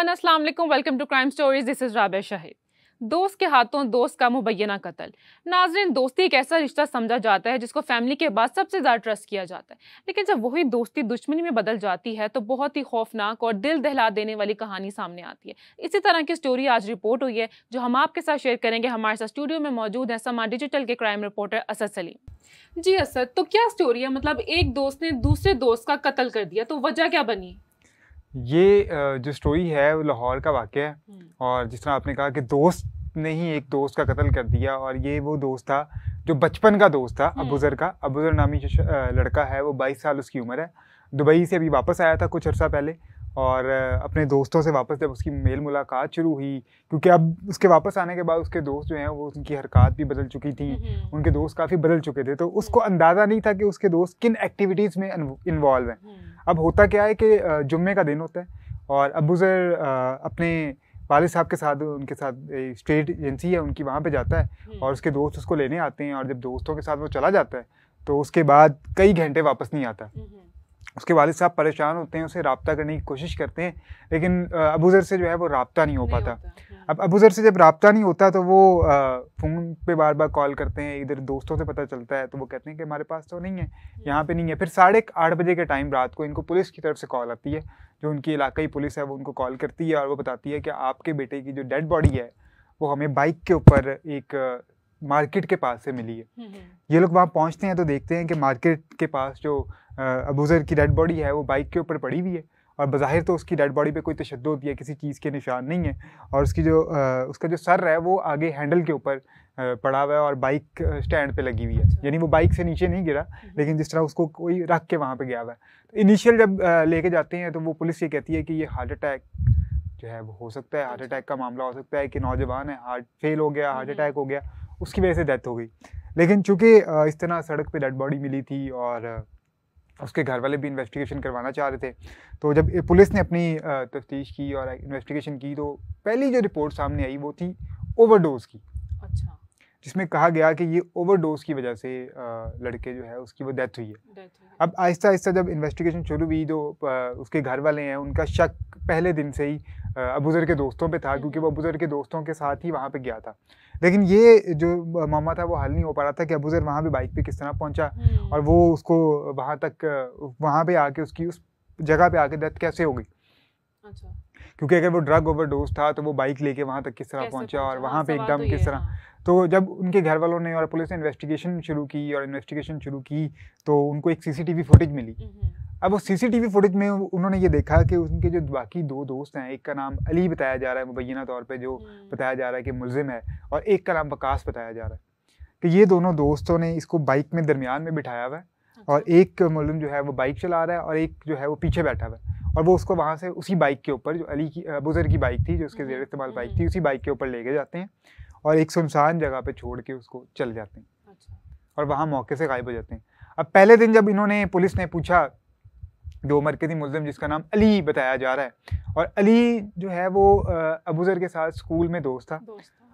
Everyone, अस्सलाम वालेकुम, welcome to crime stories. This is Rabia Shahid. दोस्त के हाथों दोस्त का मुबैना कत्ल। नाज़रीन, दोस्ती एक ऐसा रिश्ता समझा जाता है जिसको फैमिली के बाद सबसे ज़्यादा ट्रस्ट किया जाता है, लेकिन जब वही दोस्ती दुश्मनी में बदल जाती है तो बहुत ही खौफनाक और दिल दहला देने वाली कहानी सामने आती है। इसी तरह की स्टोरी आज रिपोर्ट हुई है जो हम आपके साथ शेयर करेंगे। हमारे साथ स्टूडियो में मौजूद है समा डिजिटल के क्राइम रिपोर्टर असद सलीम। जी असद, तो क्या स्टोरी है? मतलब एक दोस्त ने दूसरे दोस्त का कत्ल कर दिया, तो वजह क्या बनी? ये जो स्टोरी है वो लाहौर का वाक़या है। और जिस तरह आपने कहा कि दोस्त ने ही एक दोस्त का कत्ल कर दिया, और ये वो दोस्त था जो बचपन का दोस्त था अबूज़र का। अबूज़र नामी जो लड़का है वो 22 साल उसकी उम्र है। दुबई से अभी वापस आया था कुछ अर्सा पहले, और अपने दोस्तों से वापस जब उसकी मेल मुलाकात शुरू हुई, क्योंकि अब उसके वापस आने के बाद उसके दोस्त जो हैं वो उनकी हरकत भी बदल चुकी थी, उनके दोस्त काफ़ी बदल चुके थे, तो उसको अंदाज़ा नहीं था कि उसके दोस्त किन एक्टिविटीज़ में इन्वॉल्व हैं। अब होता क्या है कि जुम्मे का दिन होता है और अबूज़र अपने वालिद साहब के साथ, उनके साथ स्टेट एजेंसी है उनकी, वहाँ पे जाता है और उसके दोस्त उसको लेने आते हैं। और जब दोस्तों के साथ वो चला जाता है तो उसके बाद कई घंटे वापस नहीं आता। उसके वालिद साहब परेशान होते हैं, उसे रब्ता करने की कोशिश करते हैं, लेकिन अबूज़र से जो है वो रब्ता नहीं हो पाता। अब अबूज़र से जब रब्ता नहीं होता तो वो फ़ोन पे बार बार कॉल करते हैं, इधर दोस्तों से पता चलता है तो वो कहते हैं कि हमारे पास तो नहीं है, यहाँ पे नहीं है। फिर 8:30 बजे के टाइम रात को इनको पुलिस की तरफ से कॉल आती है, जो उनकी इलाकाई पुलिस है वो उनको कॉल करती है और वो बताती है कि आपके बेटे की जो डेड बॉडी है वो हमें बाइक के ऊपर एक मार्केट के पास से मिली है। ये लोग वहाँ पहुँचते हैं तो देखते हैं कि मार्केट के पास जो अबूज़र की डेड बॉडी है वो बाइक के ऊपर पड़ी हुई है, और बज़ाहिर तो उसकी डेड बॉडी पे कोई तशद्दुद या किसी चीज़ के निशान नहीं है, और उसका जो सर है वो आगे हैंडल के ऊपर पड़ा हुआ है और बाइक स्टैंड पे लगी हुई है। यानी वो बाइक से नीचे नहीं गिरा, लेकिन जिस तरह उसको कोई रख के वहाँ पे गया हुआ है। तो इनिशियल जब लेके जाते हैं तो वो पुलिस ये कहती है कि ये हार्ट अटैक जो है वो हो सकता है, हार्ट अटैक का मामला हो सकता है कि नौजवान है, हार्ट फेल हो गया, हार्ट अटैक हो गया, उसकी वजह से डेथ हो गई। लेकिन चूँकि इस तरह सड़क पे डेड बॉडी मिली थी और उसके घर वाले भी इन्वेस्टिगेशन करवाना चाह रहे थे, तो जब पुलिस ने अपनी तफ्तीश की और इन्वेस्टिगेशन की तो पहली जो रिपोर्ट सामने आई वो थी ओवरडोज की। अच्छा। जिसमें कहा गया कि ये ओवरडोज की वजह से लड़के जो है उसकी वो डेथ हुई है। अब आहिस्ता आहिस्ता जब इन्वेस्टिगेशन शुरू हुई तो उसके घर वाले हैं उनका शक पहले दिन से ही अबूज़र के दोस्तों पे था, क्योंकि वो अबूज़र के दोस्तों के साथ ही वहाँ पे गया था। लेकिन ये जो मामला था वो हल नहीं हो पा रहा था कि अबूज़र वहाँ पे बाइक पे किस तरह पहुँचा और वो उसको वहाँ पे आके उसकी उस जगह पे आके डेथ कैसे हो गई। अच्छा। क्योंकि अगर वो ड्रग ओवरडोज था तो वो बाइक लेके वहाँ तक किस तरह पहुँचा और वहाँ पे एकदम किस तरह। तो जब उनके घर वालों ने और पुलिस ने इन्वेस्टिगेशन शुरू की तो उनको एक सीसीटीवी फुटेज मिली। अब उस सीसीटीवी फुटेज में उन्होंने ये देखा कि उनके जो बाकी 2 दोस्त हैं, एक का नाम अली बताया जा रहा है मुबैना तौर पे, जो बताया जा रहा है कि मुलजिम है, और एक का नाम वकास बताया जा रहा है कि ये दोनों दोस्तों ने इसको बाइक में दरमियान में बिठाया हुआ है, और एक मुलजिम जो है वो बाइक चला रहा है और एक जो है वो पीछे बैठा हुआ है, और वो उसको वहाँ से उसी बाइक के ऊपर, जो अबूज़र की बाइक थी, जो उसके ज़ेर इस्तेमाल बाइक थी, उसी बाइक के ऊपर लेके जाते हैं और एक सुनसान जगह पे छोड़ के उसको चल जाते हैं और वहाँ मौके से गायब हो जाते हैं। अब पहले दिन जब पुलिस ने पूछा जो मरकज़ी मुलज़िम जिसका नाम अली बताया जा रहा है, और अली जो है वो अबूज़र के साथ स्कूल में दोस्त था,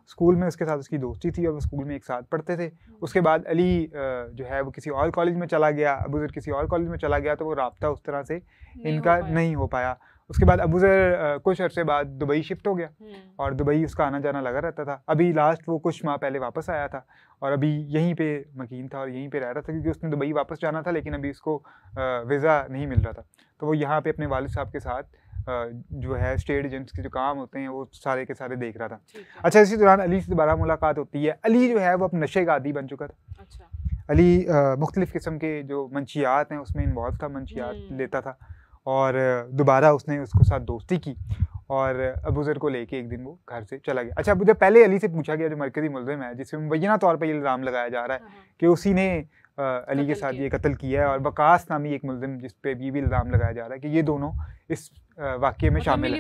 स्कूल में उसके साथ उसकी दोस्ती थी और वो स्कूल में एक साथ पढ़ते थे। उसके बाद अली जो है वो किसी और कॉलेज में चला गया, अबूज़र किसी और कॉलेज में चला गया, तो वो रब्ता उस तरह से इनका नहीं हो पाया। उसके बाद अबूज़र कुछ अरसे बाद दुबई शिफ्ट हो गया और दुबई उसका आना जाना लगा रहता था। अभी लास्ट वो कुछ माह पहले वापस आया था और अभी यहीं पे मकीन था और यहीं पे रह रहा था, क्योंकि उसने दुबई वापस जाना था, लेकिन अभी उसको वीज़ा नहीं मिल रहा था। तो वो यहाँ पे अपने वालिद साहब के साथ जो है स्टेट एजेंट्स के जो काम होते हैं वो सारे के सारे देख रहा था। अच्छा, इसी दौरान अली से दोबारा मुलाकात होती है। अली जो है वो अब नशे का आदी बन चुका था। अच्छा। अली मुख्तलिफ़ किस्म के जो मंशियात हैं उसमें इन्वॉल्व था, मंशियात लेता था, और दोबारा उसने उसको साथ दोस्ती की और अबूज़र को लेके एक दिन वो घर से चला गया। अच्छा, मुझे पहले अली से पूछा गया, जो मरकज़ी मुलज़िम है जिसमें मुबैना तौर पर ये इल्ज़ाम लगाया जा रहा है कि उसी ने अली के साथ ये कत्ल किया है, और वकास नामी एक मुलज़िम जिस पे भी इल्ज़ाम लगाया जा रहा है कि ये दोनों इस वाक़ये में शामिल है,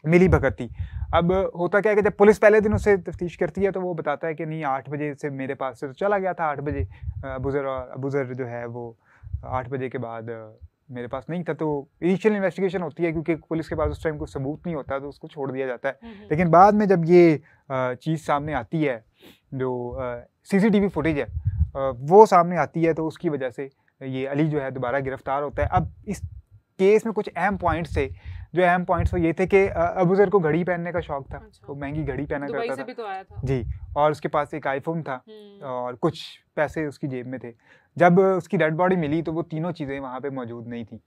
मिली भगत थी। अब होता क्या है कि जब पुलिस पहले दिन उससे तफ्तीश करती है तो वो बताता है कि नहीं, 8 बजे से मेरे पास से तो चला गया था, 8 बजे अबूज़र जो है वो 8 बजे के बाद मेरे पास नहीं था। तो इनिशियल इन्वेस्टिगेशन होती है, क्योंकि पुलिस के पास उस टाइम कोई सबूत नहीं होता तो उसको छोड़ दिया जाता है। लेकिन बाद में जब ये चीज़ सामने आती है, जो सीसीटीवी फुटेज है वो सामने आती है, तो उसकी वजह से ये अली जो है दोबारा गिरफ्तार होता है। अब इस केस में कुछ अहम पॉइंट्स थे जो अहम पॉइंट्स वो ये थे कि अबूजर को घड़ी पहनने का शौक था। अच्छा। वो महंगी घड़ी पहना दुबई करता से था। भी तो आया था। जी, और उसके पास एक आईफोन था और कुछ पैसे उसकी जेब में थे। जब उसकी डेड बॉडी मिली तो वो तीनों चीज़ें वहाँ पे मौजूद नहीं थी।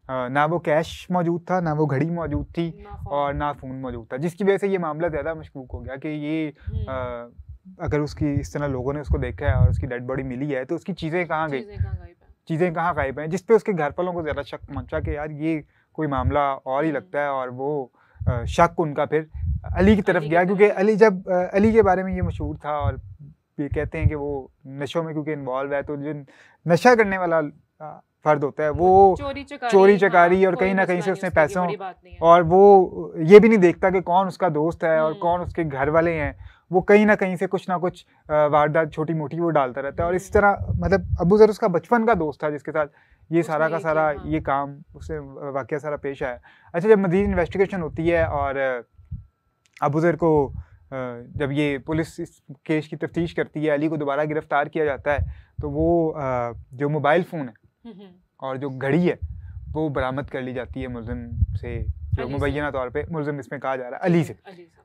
ना वो कैश मौजूद था, ना वो घड़ी मौजूद थी और ना फ़ोन मौजूद था, जिसकी वजह से ये मामला ज़्यादा मशकूक हो गया कि ये अगर उसकी इस तरह लोगों ने उसको देखा है और उसकी डेड बॉडी मिली है तो उसकी चीज़ें कहाँ गई, चीज़ें कहाँ गायब हैं, जिस पे उसके घर वालों को ज़्यादा शक मचा कि यार ये कोई मामला और ही लगता है। और वो शक उनका फिर अली की तरफ गया, क्योंकि अली जब अली के बारे में ये मशहूर था और ये कहते हैं कि वो नशों में क्योंकि इन्वॉल्व है, तो जो नशा करने वाला फर्द होता है वो चोरी चकारी और कहीं ना कहीं से उसने पैसों, और वो ये भी नहीं देखता कि कौन उसका दोस्त है और कौन उसके घर वाले हैं, वो कहीं ना कहीं से कुछ ना कुछ वारदात छोटी मोटी वो डालता रहता है। और इस तरह मतलब अबूजर उसका बचपन का दोस्त था जिसके साथ ये सारा का सारा ये काम उससे वाकया सारा पेश आया। अच्छा, जब मज़ीद इन्वेस्टिगेशन होती है और अबूजर को जब ये पुलिस इस केस की तफ्तीश करती है, अली को दोबारा गिरफ्तार किया जाता है, तो वो जो मोबाइल फ़ोन है और जो घड़ी है वो बरामद कर ली जाती है मुलजिम से, जो मुबैना तौर पे मुलजिम इसमें कहा जा रहा है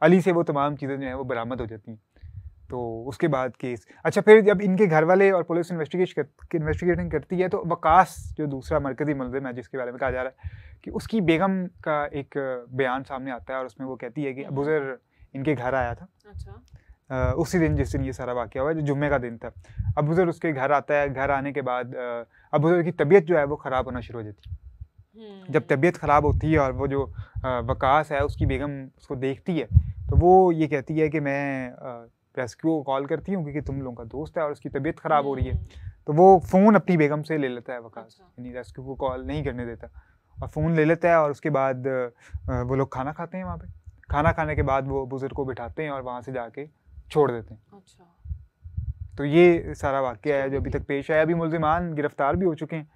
अली से वो तमाम चीज़ें जो हैं वो बरामद हो जाती हैं। तो उसके बाद केस, अच्छा फिर जब इनके घर वाले और पुलिस इन्वेस्टिगेशन करती है तो वकास जो दूसरा मरकज़ी मुलजिम है जिसके बारे में कहा जा रहा है कि उसकी बेगम का एक बयान सामने आता है और उसमें वो कहती है कि अबूजर इनके घर आया था। अच्छा। उसी दिन जिस दिन ये सारा वाक़या हुआ, जो जुम्मे का दिन था, अबूजर उसके घर आता है। घर आने के बाद अबूजर की तबीयत जो है वो ख़राब होना शुरू हो जाती है। जब तबीयत ख़राब होती है और वो जो वकास है उसकी बेगम उसको देखती है तो वो ये कहती है कि मैं रेस्क्यू को कॉल करती हूँ क्योंकि तुम लोगों का दोस्त है और उसकी तबीयत ख़राब हो रही है। तो वो फ़ोन अपनी बेगम से ले लेता है वकास, यानी रेस्क्यू को कॉल नहीं करने देता और फ़ोन ले लेता है। और उसके बाद वो लोग खाना खाते हैं वहाँ पे। खाना खाने के बाद वो बुजुर्ग को बिठाते हैं और वहाँ से जाके छोड़ देते हैं। अच्छा। तो ये सारा वाक़या है जो अभी तक पेश आया। अभी मुल्ज़िमान गिरफ्तार भी हो चुके हैं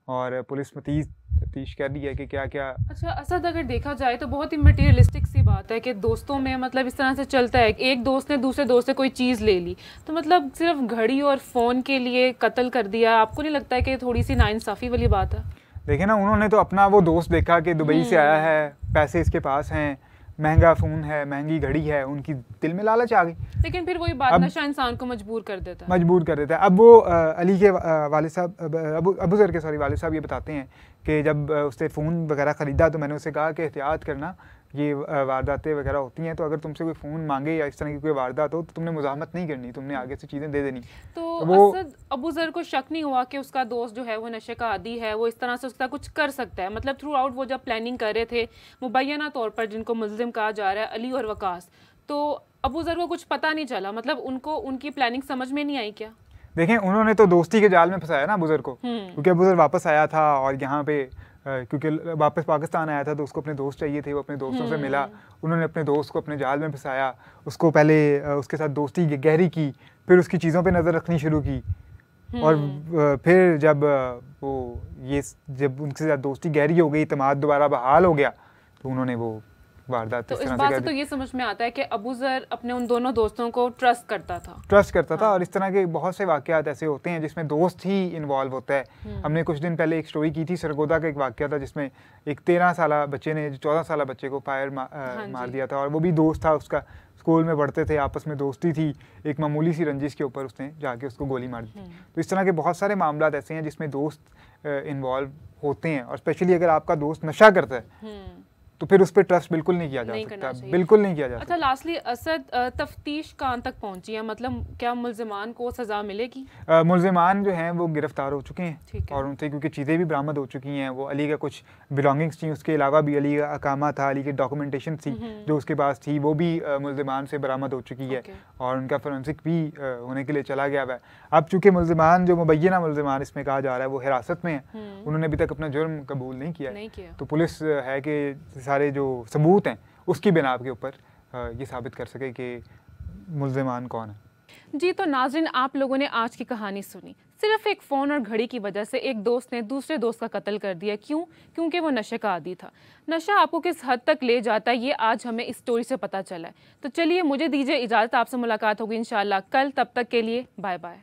और पुलिस मज़ीद तफ्तीश कर रही है कि क्या क्या। अच्छा, असद अगर देखा जाए तो बहुत ही मटीरियलिस्टिक सी बात है कि दोस्तों में मतलब इस तरह से चलता है, एक दोस्त ने दूसरे दोस्त से कोई चीज़ ले ली तो मतलब सिर्फ घड़ी और फ़ोन के लिए कत्ल कर दिया। आपको नहीं लगता है कि थोड़ी सी नाइंसाफ़ी वाली बात है? देखिए ना, उन्होंने तो अपना वो दोस्त देखा कि दुबई से आया है, पैसे इसके पास हैं, महंगा फ़ोन है, महंगी घड़ी है, उनकी दिल में लालच आ गई। लेकिन फिर वही बात, नशा इंसान को मजबूर कर देता है। अब वो अली के वालिद साहब, अबूजर के वालिद साहब ये बताते हैं कि जब उसने फ़ोन वगैरह ख़रीदा तो मैंने उसे कहा कि एहतियात करना, ये वारदातें वगैरह होती हैं, तो अगर तुमसे कोई फ़ोन मांगे या इस तरह की कोई वारदात हो तो तुमने मुज़ाहमत नहीं करनी, तुमने आगे से चीज़ें दे देनी। तो वो असद अबूजर को शक नहीं हुआ कि उसका दोस्त जो है वो नशे का आदी है, वो इस तरह से उसका कुछ कर सकता है? मतलब थ्रू आउट वो जब प्लानिंग कर रहे थे मुबैना तौर पर, जिनको मुल्ज़िम कहा जा रहा है अली और वकास, तो अबूजर को कुछ पता नहीं चला? मतलब उनको उनकी प्लानिंग समझ में नहीं आई क्या? देखें, उन्होंने तो दोस्ती के जाल में फंसाया ना अबूजर को, क्योंकि अबूजर वापस आया था और यहाँ पे क्योंकि वापस पाकिस्तान आया था तो उसको अपने दोस्त चाहिए थे, वो अपने दोस्तों से मिला, उन्होंने अपने दोस्त को अपने जाल में फंसाया, उसको पहले उसके साथ दोस्ती गहरी की, फिर उसकी चीज़ों पे नज़र रखनी शुरू की और फिर जब उनके साथ दोस्ती गहरी हो गई, इत्मीनान दोबारा बहाल हो गया, तो उन्होंने वो वारदात। तो इस बात से तो ये समझ में आता है कि अबूजर अपने उन दोनों दोस्तों को ट्रस्ट करता था। और इस तरह के बहुत से वाक़यात ऐसे होते हैं जिसमें दोस्त ही इन्वॉल्व होता है। हमने कुछ दिन पहले एक स्टोरी की थी, सरगोदा का एक वाक़या था जिसमें एक 13 साला बच्चे ने 14 साला बच्चे को फायर मार दिया था, और वो भी दोस्त था उसका, स्कूल में पढ़ते थे, आपस में दोस्ती थी, एक मामूली सी रंजिश के ऊपर उसने जाके उसको गोली मार दी। तो इस तरह के बहुत सारे मामला ऐसे हैं जिसमें दोस्त इन्वॉल्व होते हैं, और स्पेशली अगर आपका दोस्त नशा करता है तो फिर उस पर ट्रस्ट बिल्कुल नहीं किया जा सकता, बिल्कुल नहीं किया जा सकता। अच्छा, लास्टली असद, तफ्तीश कहाँ तक पहुंची है? मतलब क्या मुल्ज़िमान को सज़ा मिलेगी? मुल्ज़िमान जो हैं वो गिरफ्तार हो चुके हैं और उनसे क्योंकि चीज़ें भी बरामद हो चुकी हैं, वो अली का कुछ बिलोंगिंग्स थी, उसके अलावा भी अली का अकामा था, अली की डॉक्यूमेंटेशन थी जो उसके पास थी, वो भी मुल्ज़िमान से बरामद हो चुकी है और उनका फोरेंसिक भी होने के लिए चला गया है। अब चूँकि मुल्ज़िमान जो मुबैना मुल्ज़िमान इसमें कहा जा रहा है वो हिरासत में है, उन्होंने अभी तक अपना जुर्म कबूल नहीं किया, तो पुलिस है कि सारे जो सबूत हैं उसकी बिना के ऊपर ये साबित कर सके कि मुल्ज़िमान कौन है। जी, तो नाज़रीन, आप लोगों ने आज की कहानी सुनी। सिर्फ एक फ़ोन और घड़ी की वजह से एक दोस्त ने दूसरे दोस्त का कत्ल कर दिया। क्यों? क्योंकि वो नशे का आदी था। नशा आपको किस हद तक ले जाता है ये आज हमें इस स्टोरी से पता चला है। तो चलिए, मुझे दीजिए इजाज़त, आपसे मुलाकात होगी इंशाल्लाह कल। तब तक के लिए बाय बाय।